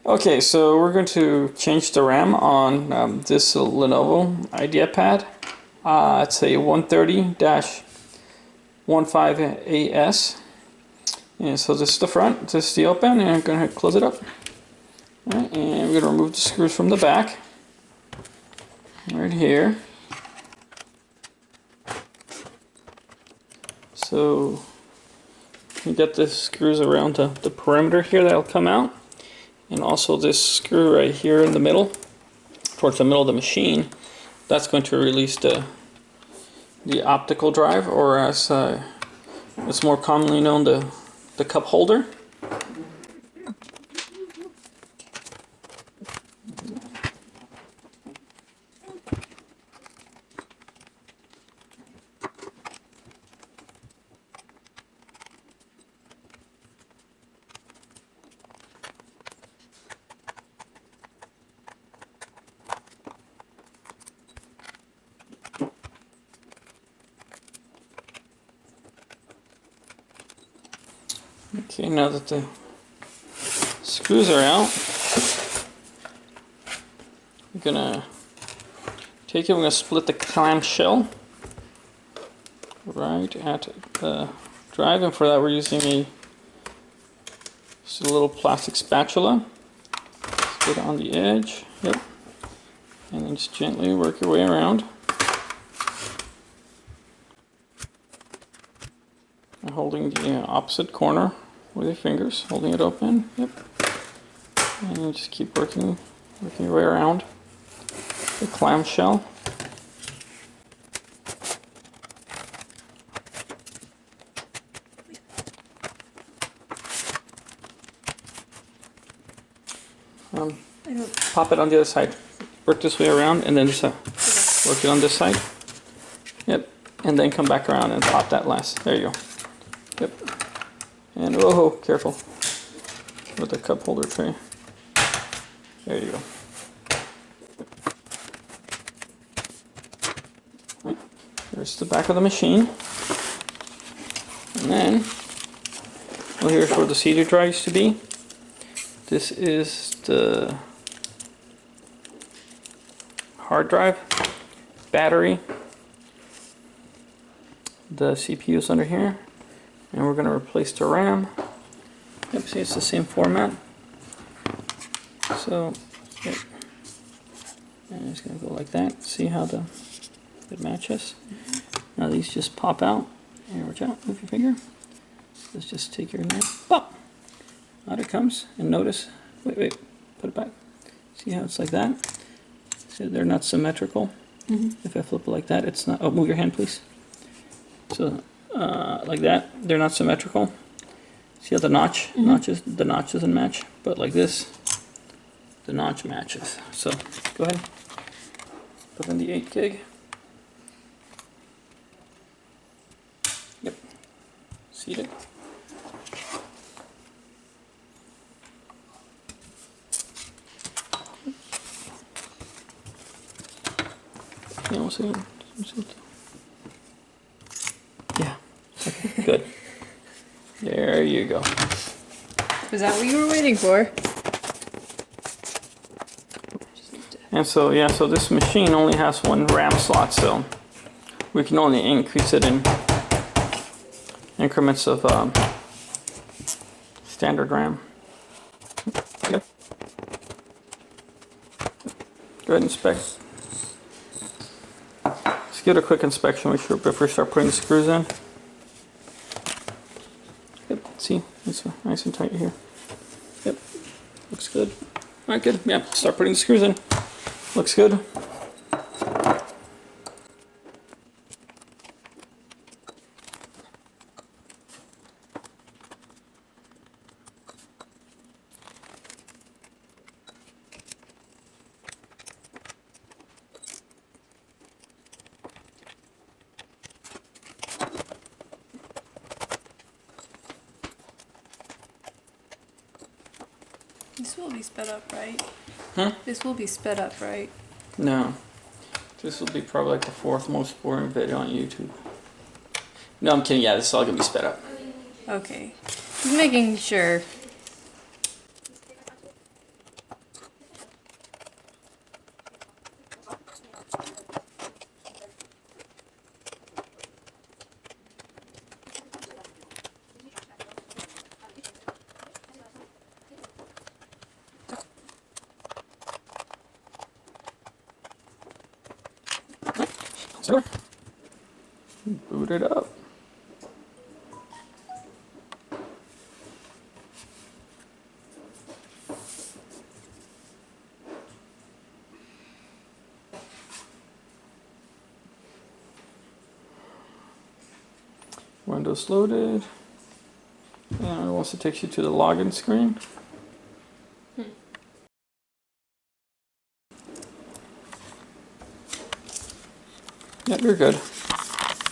Okay, so we're going to change the RAM on this Lenovo Ideapad. It's a 130-15AST. And so this is the front, this is the open, and I'm going to close it up. All right, and we're going to remove the screws from the back. Right here. So you get the screws around the perimeter here that'll come out. And also this screw right here in the middle, towards the middle of the machine, that's going to release the optical drive, or as it's more commonly known, the cup holder. Okay, now that the screws are out, I'm gonna take it, we're gonna split the clamshell right at the drive, and for that we're using just a little plastic spatula. Just put it on the edge, yep, and then just gently work your way around. And holding the opposite corner with your fingers, holding it open, yep, and you just keep working your way around the clamshell. Pop it on the other side. Work this way around, and then just work it on this side. Yep, and then come back around and pop that last. There you go. Yep. And oh, careful with the cup holder tray. There you go. Here's the back of the machine. And then, well, here's where the CD drive used to be. This is the hard drive, battery, the CPU is under here, and we're going to replace the RAM. Yep, see, it's the same format. So, yep. And it's going to go like that. See how it matches? Now these just pop out. And watch out, move your finger. Let's just take your knife, pop! Out it comes, and notice, wait, put it back. See how it's like that? See, they're not symmetrical. If I flip it like that, it's not, oh, move your hand please. So, like that, they're not symmetrical. See how the notch, the notch doesn't match, but like this, the notch matches. So, go ahead, put in the 8 gig. Yep, seat it. Yeah, we'll see. Yeah, okay, good. There you go. Was that what you were waiting for? And so, yeah, so this machine only has one RAM slot, so we can only increase it in increments of standard RAM. Okay. Go ahead and inspect. Let's give it a quick inspection, make sure before we start putting the screws in. Yep, see, it's nice and tight here. Yep, looks good. Alright, good. Yeah, start putting the screws in. Looks good. This will be sped up, right? Huh? This will be sped up, right? No. This will be probably like the 4th most boring video on YouTube. No, I'm kidding. Yeah, this is all gonna be sped up. Okay. Just making sure. So, boot it up. Windows loaded. And it also takes you to the login screen. Yep, you're good.